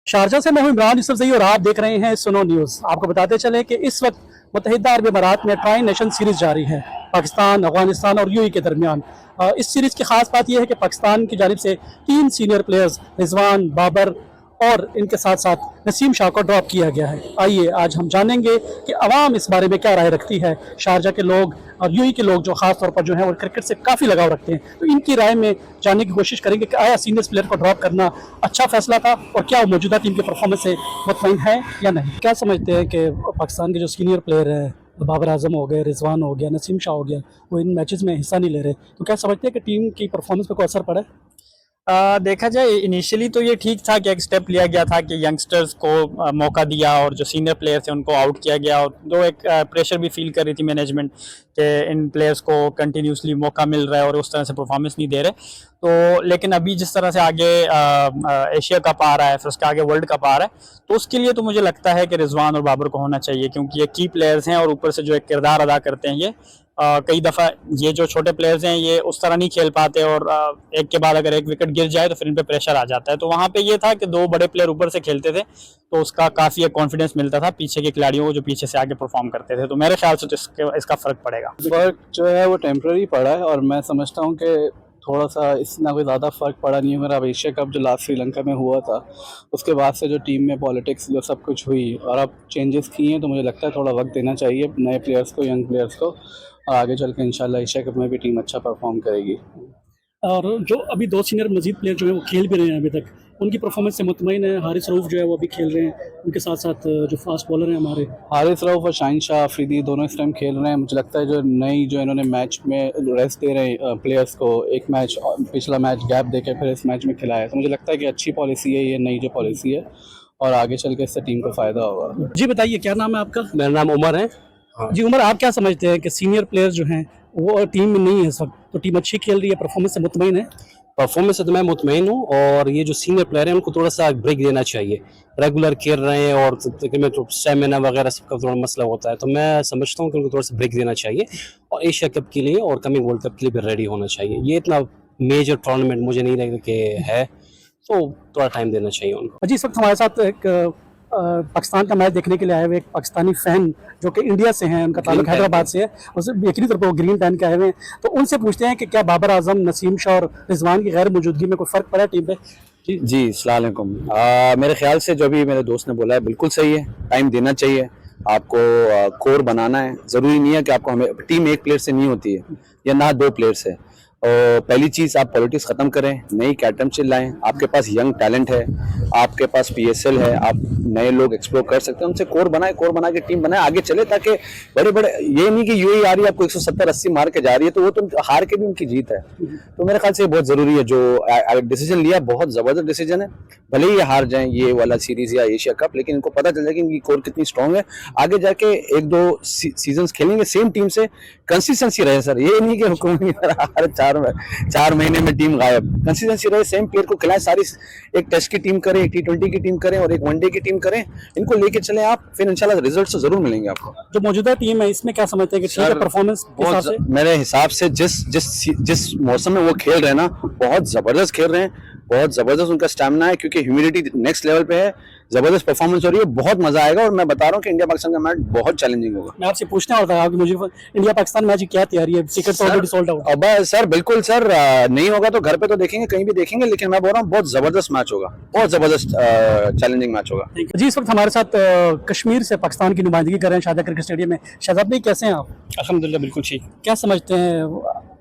Sharjah से मैं हूं इमरान यूसुफजई और आप देख रहे हैं सुनो न्यूज़। आपको बताते चले कि इस वक्त मुत्तहिदा अरब अमारात में ट्राई नेशन सीरीज़ जारी है पाकिस्तान, अफगानिस्तान और यूएई के दरमियान। इस सीरीज़ की खास बात यह है कि पाकिस्तान की जानिब से 3 सीनियर प्लेयर्स रिजवान, बाबर और इनके साथ साथ नसीम शाह को ड्रॉप किया गया है। आइए आज हम जानेंगे कि अवाम इस बारे में क्या राय रखती है। शारजा के लोग और यूएई के लोग जो खास तौर पर जो है वो क्रिकेट से काफ़ी लगाव रखते हैं, तो इनकी राय में जानने की कोशिश करेंगे कि आया सीनियर प्लेयर को ड्रॉप करना अच्छा फैसला था और क्या वो मौजूदा टीम के परफॉर्मेंस से मुतमईन है या नहीं। क्या समझते हैं कि पाकिस्तान के जो सीनियर प्लेयर हैं, बाबर आजम हो गए, रिजवान हो गया, नसीम शाह हो गया, वो इन मैचेस में हिस्सा नहीं ले रहे, तो क्या समझते हैं कि टीम की परफॉर्मेंस पर कोई असर पड़ा है? देखा जाए इनिशियली तो ये ठीक था कि एक स्टेप लिया गया था कि यंगस्टर्स को मौका दिया और जो सीनियर प्लेयर्स हैं उनको आउट किया गया, और जो एक प्रेशर भी फील कर रही थी मैनेजमेंट कि इन प्लेयर्स को कंटिन्यूसली मौका मिल रहा है और उस तरह से परफॉर्मेंस नहीं दे रहे। तो लेकिन अभी जिस तरह से आगे एशिया कप आ रहा है, फिर उसके आगे वर्ल्ड कप आ रहा है, तो उसके लिए तो मुझे लगता है कि रिजवान और बाबर को होना चाहिए, क्योंकि ये की प्लेयर्स हैं और ऊपर से जो एक किरदार अदा करते हैं ये कई दफ़ा ये जो छोटे प्लेयर्स हैं ये उस तरह नहीं खेल पाते, और एक के बाद अगर एक विकेट गिर जाए तो फिर इन पे प्रेशर आ जाता है। तो वहाँ पे ये था कि 2 बड़े प्लेयर ऊपर से खेलते थे तो उसका काफ़ी एक कॉन्फिडेंस मिलता था पीछे के खिलाड़ियों को जो पीछे से आगे परफॉर्म करते थे। तो मेरे ख्याल से तो इसका फ़र्क पड़ेगा। फ़र्क जो है वो टेम्प्रेरी पड़ा है, और मैं समझता हूँ कि थोड़ा सा इतना कोई ज़्यादा फ़र्क पड़ा नहीं है। मेरा अब एशिया कप जो लास्ट श्रीलंका में हुआ था उसके बाद से जो टीम में पॉलिटिक्स जो सब कुछ हुई और अब चेंजेस किए हैं, तो मुझे लगता है थोड़ा वक्त देना चाहिए नए प्लेयर्स को, यंग प्लेयर्स को, और आगे चल के इंशाल्लाह एशिया कप में भी टीम अच्छा परफॉर्म करेगी। और जो अभी 2 सीनियर मजीद प्लेयर जो है वो खेल भी रहे हैं अभी तक, उनकी परफॉर्मेंस से मुतमईन है। हारिस रऊफ जो है वो अभी खेल रहे हैं, उनके साथ साथ जो फास्ट बॉलर हैं हमारे हारिस रऊफ और शाहीन शाह अफरीदी दोनों इस टाइम खेल रहे हैं। मुझे लगता है जो नई जो इन्होंने मैच में रेस्ट दे रहे हैं प्लेयर्स को, एक मैच पिछला मैच गैप देके फिर इस मैच में खिलाया, तो मुझे लगता है कि अच्छी पॉलिसी है ये, नई जो पॉलिसी है, और आगे चल के इससे टीम को फ़ायदा होगा। जी बताइए, क्या नाम है आपका? मेरा नाम उमर है। जी उमर, आप क्या समझते हैं कि सीनियर प्लेयर जो हैं वो टीम में नहीं है इस वक्त, तो टीम अच्छी खेल रही है, परफॉर्मेंस से मुतमईन है? परफॉर्मेंस से तो मैं मुतमईन हूँ, और ये जो सीनियर प्लेयर हैं उनको थोड़ा सा ब्रेक देना चाहिए। रेगुलर खेल रहे हैं और में तो स्टेमिना वगैरह सबका थोड़ा मसला होता है, तो मैं समझता हूँ कि उनको थोड़ा सा ब्रेक देना चाहिए और एशिया कप के लिए और कमिंग वर्ल्ड कप के लिए भी रेडी होना चाहिए। ये इतना मेजर टूर्नामेंट मुझे नहीं लगता कि है, तो थोड़ा टाइम देना चाहिए उनको। जी, इस वक्त हमारे साथ एक पाकिस्तान का मैच देखने के लिए आए हुए एक पाकिस्तानी फ़ैन जो कि इंडिया से हैं, उनका ताल्लुक हैदराबाद से है, उससे यकीनी तौर पर वो ग्रीन पहन के आए हुए हैं, तो उनसे पूछते हैं कि क्या बाबर आजम, नसीम शाह और रिजवान की गैर मौजूदगी में कोई फ़र्क पड़ा टीम पे? जी अस्सलाम वालेकुम। मेरे ख्याल से जो भी मेरे दोस्त ने बोला है बिल्कुल सही है, टाइम देना चाहिए आपको, कोर बनाना है। ज़रूरी नहीं है कि आपको, हमें टीम एक प्लेयर से नहीं होती है या ना 2 प्लेयर से। और पहली चीज़, आप पॉलिटिक्स ख़त्म करें, नई कैप्टनशिप लाएं। आपके पास यंग टैलेंट है, आपके पास PSL है, आप नए लोग एक्सप्लोर कर सकते हैं, उनसे कोर बना के टीम बनाए, आगे चले, ताकि बड़े ये नहीं कि यूएई आ रही है आपको 170-80 मार के जा रही है तो वो तो हार के भी उनकी जीत है। तो मेरे ख्याल से बहुत ज़रूरी है जो डिसीजन लिया, बहुत ज़बरदस्त डिसीजन है। भले ही ये हार जाएं ये वाला सीरीज़ या एशिया कप, लेकिन इनको पता चल जाए कि इनकी कोर कितनी स्ट्रॉन्ग है। आगे जाके 1-2 सीजन्स खेलेंगे सेम टीम से, कंसिस्टेंसी रहे सर, ये नहीं कि हुकूमत हर 4 महीने में टीम गायब। कंसिस्टेंसी रहे, सेम प्लेयर को खिलाएं, सारी एक टेस्ट की टीम करें, एक T20 की टीम करें और एक वनडे की टीम करें, इनको लेके चलें आप, फिर इंशाल्लाह रिजल्ट तो जरूर मिलेंगे आपको। जो मौजूदा टीम है इसमें क्या समझते हैं कि ठीक है परफॉर्मेंस के हिसाब से? मेरे हिसाब से जिस मौसम में वो खेल रहे हैं ना, बहुत जबरदस्त खेल रहे हैं, बहुत जबरदस्त उनका स्टैमिना है, क्योंकि ह्यूमिडिटी नेक्स्ट लेवल पे है, जबरदस्त परफॉर्मेंस हो रही है, बहुत मजा आएगा। और मैं बता रहा हूँ कि इंडिया पाकिस्तान का मैच बहुत चैलेंजिंग होगा। मैं आपसे पूछना होता है कि मुझे इंडिया पाकिस्तान मैच की क्या तैयारी है? टिकट तो ऑलरेडी सोल्ड आउट। अब सर बिल्कुल सर, नहीं होगा तो घर पे तो देखेंगे, कहीं भी देखेंगे, लेकिन मैं बोल रहा हूँ बहुत जबरदस्त मैच होगा, बहुत जबरदस्त चैलेंजिंग मैच होगा। जी, इस वक्त हमारे साथ कश्मीर से पाकिस्तान की नुमाइंदगी कर रहे हैं शारजा क्रिकेट स्टेडियम में शहजाद भाई, कैसे हैं आप? अल्हम्दुलिल्लाह बिल्कुल ठीक। क्या समझते हैं,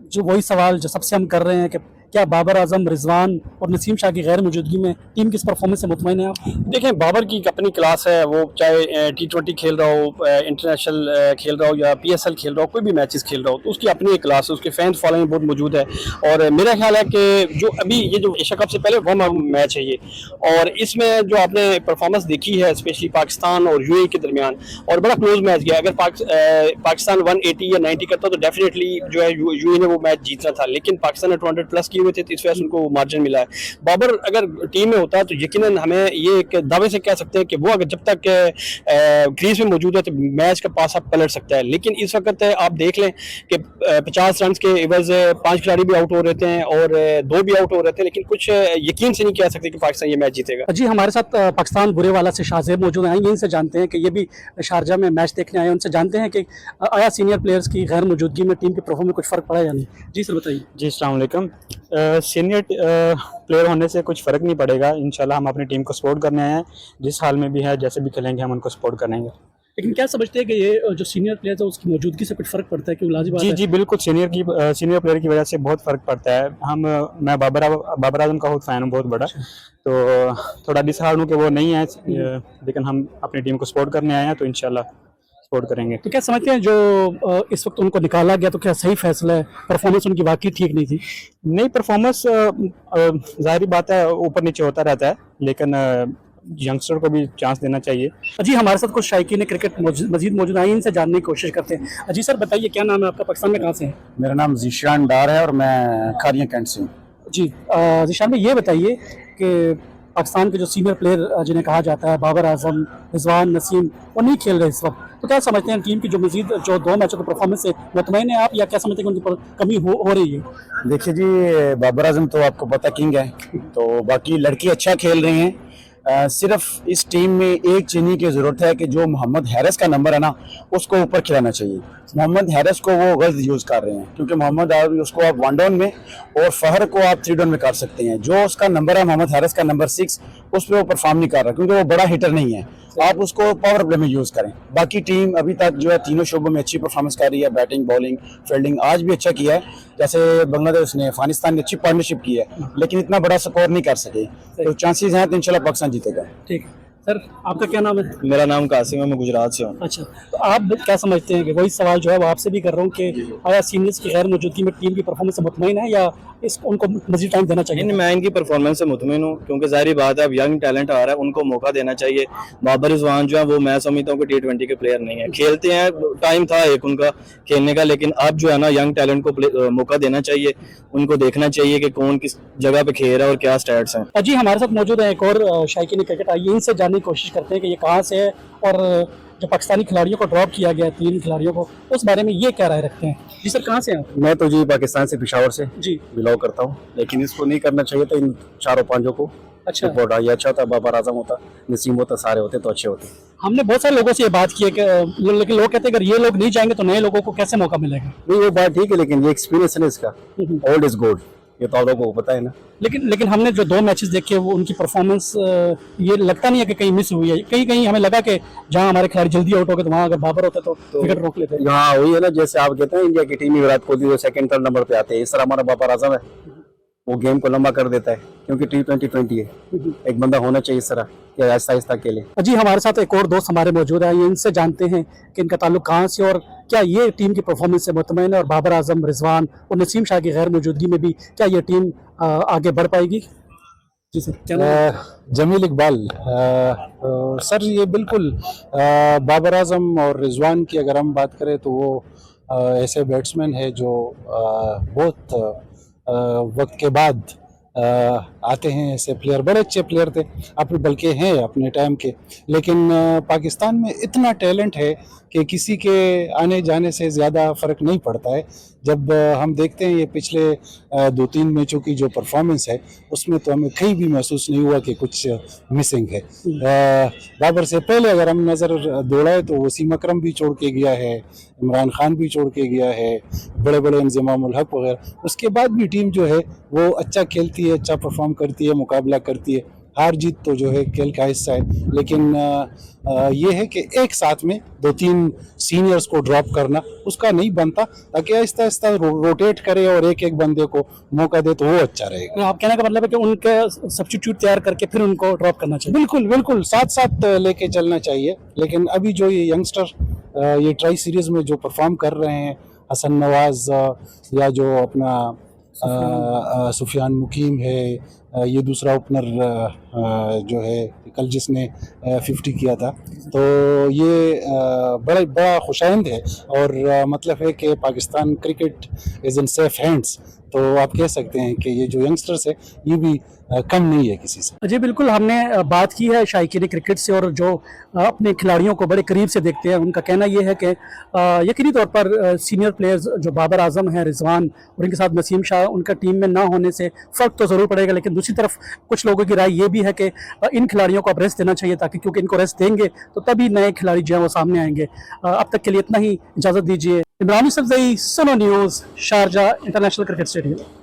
जो वही सवाल जो सबसे हम कर रहे हैं कि क्या बाबर आजम, रिजवान और नसीम शाह की गैर मौजूदगी में टीम किस परफॉर्मेंस से मुतमईन है आप? देखें, बाबर की अपनी क्लास है, वो चाहे T20 खेल रहा हो, इंटरनेशनल खेल रहा हो या PSL खेल रहा हो, कोई भी मैचेस खेल रहा हो, तो उसकी अपनी एक क्लास है, उसके फैन फॉलोइंग बहुत मौजूद है। और मेरा ख्याल है कि जो अभी ये जो एशिया कप से पहले वार्म अप मैच है ये, और इसमें जो आपने परफॉर्मेंस देखी है स्पेशली पाकिस्तान और यूएई के दरमियान, और बड़ा क्लोज मैच गया। अगर पाकिस्तान 180 या 90 करता तो डेफिनेटली जो है यूएई ने वो मैच जीतना था, लेकिन पाकिस्तान ने 200+ किए हुए थे तो इस वजह से उनको मार्जिन मिला है। बाबर अगर टीम में होता तो यकीनन हमें ये एक दावे से कह सकते हैं कि वो अगर जब तक क्रीज में मौजूद है तो मैच का पासा पलट सकता है। लेकिन इस वक्त आप देख लें कि 50 रन के एवज 5 खिलाड़ी भी आउट हो रहे थे और 2 भी आउट हो रहे थे, लेकिन कुछ यकीन से नहीं कह सकते कि पाकिस्तान ये मैच जीतेगा। जी हमारे साथ पाकिस्तान बुरेवाला से शाहजेब मौजूद हैं। आएंगे इनसे जानते हैं कि ये भी शारजा में मैच देखने आए हैं, उनसे जानते हैं कि आया सीनियर प्लेयर्स की गैर मौजूदगी में टीम के परफॉर्मेंस में कुछ फ़र्क पड़ा या नहीं। जी सर बताइए। जी अस्सलाम वालेकुम। सीनियर प्लेयर होने से कुछ फ़र्क नहीं पड़ेगा, इंशाल्लाह हम अपनी टीम को सपोर्ट करने आए हैं, जिस हाल में भी है जैसे भी खेलेंगे हम उनको सपोर्ट करेंगे। लेकिन क्या समझते हैं कि ये जो सीनियर प्लेयर्स है उसकी मौजूदि से कुछ फ़र्क पड़ता है? क्योंकि लाजिम बात जी है। जी बिल्कुल, सीनियर प्लेयर की वजह से बहुत फ़र्क पड़ता है। मैं बाबर आजम का खुद फ़ैन हूँ बहुत बड़ा, तो थोड़ा डिसहार्ड हूँ कि वो नहीं है, लेकिन हम अपनी टीम को सपोर्ट करने आए हैं तो इंशाल्लाह सपोर्ट करेंगे। तो क्या समझते हैं जो इस वक्त उनको निकाला गया तो क्या सही फैसला है? परफॉर्मेंस उनकी वाकई ठीक नहीं थी। नहीं, परफॉर्मेंस ज़ाहिर बात है ऊपर नीचे होता रहता है, लेकिन यंगस्टर को भी चांस देना चाहिए। जी हमारे साथ कुछ शायकीन क्रिकेट मजीद मौजूद हैं, इनसे जानने की कोशिश करते हैं। जी सर बताइए, क्या नाम है आपका, पाकिस्तान में कहाँ से हैं? मेरा नाम जीशान डार है और मैं खारियाँ कैंट से हूँ। जी जीशान भाई, ये बताइए कि पाकिस्तान के जो सीनियर प्लेयर जिन्हें कहा जाता है बाबर आजम, रिजवान, नसीम, वो नहीं खेल रहे इस वक्त, तो क्या समझते हैं टीम की जो मजीद जो 2 मैचों के परफॉर्मेंस से मुतमईन है आप, या क्या समझते हैं कि उनकी कमी हो रही है? देखिए जी, बाबर आजम तो आपको पता किंग है, तो बाकी लड़के अच्छा खेल रहे हैं। सिर्फ इस टीम में एक चीनी की ज़रूरत है कि जो मोहम्मद हैरिस का नंबर है ना, उसको ऊपर खिलाना चाहिए। मोहम्मद हैरिस को वो गलत यूज़ कर रहे हैं, क्योंकि मोहम्मद उसको आप 1 डाउन में और फहर को आप 3 डाउन में कर सकते हैं। जो उसका नंबर है मोहम्मद हैरिस का नंबर 6, उस पर वो परफॉर्म नहीं कर रहा, क्योंकि वो बड़ा हिटर नहीं है। आप उसको पावर प्ले में यूज़ करें। बाकी टीम अभी तक जो है तीनों शोबों में अच्छी परफॉर्मेंस कर रही है, बैटिंग, बॉलिंग, फील्डिंग। आज भी अच्छा किया है, जैसे बांग्लादेश ने अफगानिस्तान ने अच्छी पार्टनरशिप की है, लेकिन इतना बड़ा स्कोर नहीं कर सके, तो चांसेस हैं तो इंशाल्लाह पाकिस्तान जीतेगा। ठीक सर, आपका क्या नाम है? मेरा नाम कासिम है, मैं गुजरात से हूँ। अच्छा, तो आप क्या समझते हैं कि वही सवाल जो है वो आपसे भी कर रहा हूँ कि आया सीनियर्स की गैर मौजूदगी में टीम की परफॉर्मेंस से मुतमईन है, या उनको मजीद टाइम देना चाहिए? मैं इनकी परफॉर्मेंस से मुतमिन हूँ, क्योंकि जाहिर बात है अब यंग टैलेंट आ रहा है, उनको मौका देना चाहिए। बाबर रिजवान जो है वो मैं समझता हूँ कि T20 के प्लेयर नहीं है, खेलते हैं, टाइम था एक उनका खेलने का, लेकिन अब जो है ना यंग टैलेंट को मौका देना चाहिए, उनको देखना चाहिए कि कौन किस जगह पे खेल रहा है और क्या स्टैट्स हैं। जी हमारे साथ मौजूद है एक और शायकीन क्रिकेट, आइए इनसे जानने की कोशिश करते हैं कि ये कहाँ से है और जो पाकिस्तानी खिलाड़ियों को ड्रॉप किया गया 3 खिलाड़ियों को, उस बारे में ये क्या राय रखते हैं? जी सर, कहाँ से हैं आप? मैं तो जी पाकिस्तान से, पेशावर से जी बिलोंग करता हूँ, लेकिन इसको नहीं करना चाहिए था। इन 4-5 को अच्छा, रिपोर्ट आई, अच्छा होता, बाबर आजम होता, नसीम होता, सारे होते तो अच्छे होते। हमने बहुत सारे लोगों से ये बात की है कि लेकिन लोग कहते हैं अगर ये लोग नहीं जाएंगे तो नए लोगों को कैसे मौका मिलेगा? नहीं, वो बात ठीक है, लेकिन ये एक्सपीरियंस है ना इसका, ओल्ड इज गोल्ड, ये तो आप लोगों को पता है ना। लेकिन हमने जो 2 मैचेस देखे वो उनकी परफॉर्मेंस ये लगता नहीं है कि कहीं मिस हुई है। कहीं हमें लगा कि जहां हमारे खिलाड़ी जल्दी आउट हो गए तो वहां अगर बाबर होता तो विकेट रोक लेते। यहाँ वही है ना, जैसे आप कहते हैं इंडिया की टीम में विराट कोहली जो 2nd 3rd नंबर पे आते हैं, इस तरह हमारा बाबर आजम है, वो गेम को लंबा कर देता है, क्योंकि T20 है, एक बंदा होना चाहिए इस तरह कि आहिस्ता आहिस्ता खेले। जी हमारे साथ एक और दोस्त हमारे मौजूद है, ये इनसे जानते हैं कि इनका ताल्लुक कहाँ से और क्या ये टीम की परफॉर्मेंस से मुतमईन है, और बाबर आजम, रिजवान और नसीम शाह की गैर मौजूदगी में भी क्या ये टीम आगे बढ़ पाएगी? जी सर, क्या नाम है? जमील इकबाल। सर ये बिल्कुल बाबर आजम और रिजवान की अगर हम बात करें तो वो ऐसे बैट्समैन है जो बहुत वक्त के बाद आते हैं। ऐसे प्लेयर बड़े अच्छे प्लेयर थे, अपने बल्कि हैं अपने टाइम के, लेकिन पाकिस्तान में इतना टैलेंट है कि किसी के आने जाने से ज़्यादा फ़र्क नहीं पड़ता है। जब हम देखते हैं ये पिछले 2-3 मैचों की जो परफॉर्मेंस है, उसमें तो हमें कहीं भी महसूस नहीं हुआ कि कुछ मिसिंग है। बाबर से पहले अगर हम नज़र दौड़ाए तो वसीम अकरम भी छोड़ के गया है, इमरान खान भी छोड़ के गया है, बड़े बड़े इंज़माम उल हक वगैरह। उसके बाद भी टीम जो है वो अच्छा खेलती है, अच्छा परफॉर्म करती है, मुकाबला करती है। हार जीत तो जो है खेल का हिस्सा है, लेकिन ये है कि एक साथ में 2-3 सीनियर्स को ड्रॉप करना उसका नहीं बनता, ताकि आहिस्ता आहिस्ता रोटेट करे और एक एक बंदे को मौका दे तो वो अच्छा रहेगा। आप कहने का मतलब है कि उनका सब्स्टिट्यूट तैयार करके फिर उनको ड्रॉप करना चाहिए? बिल्कुल बिल्कुल, साथ साथ लेके चलना चाहिए। लेकिन अभी जो ये यंगस्टर ये ट्राई सीरीज में जो परफॉर्म कर रहे हैं, हसन नवाज या जो अपना सुफियान मुकीम है, ये दूसरा ओपनर जो है कल जिसने 50 किया था, तो ये बड़ा खुशाइंद है और मतलब है कि Pakistan cricket is in safe hands. तो आप कह सकते हैं कि ये जो यंगस्टर्स है ये भी कम नहीं है किसी से। जी बिल्कुल, हमने बात की है शायकीन क्रिकेट से और जो अपने खिलाड़ियों को बड़े करीब से देखते हैं, उनका कहना ये है कि यकीनी तौर पर सीनियर प्लेयर्स जो बाबर आजम हैं, रिजवान और इनके साथ नसीम शाह, उनका टीम में ना होने से फ़र्क तो ज़रूर पड़ेगा, लेकिन दूसरी तरफ कुछ लोगों की राय ये भी है कि इन खिलाड़ियों को अब रेस्ट देना चाहिए, ताकि क्योंकि इनको रेस्ट देंगे तो तभी नए खिलाड़ी जो हैं वो सामने आएंगे। अब तक के लिए इतना ही, इजाज़त दीजिए। इमरान सरजई, सुनो news, Sharjah international cricket stadium.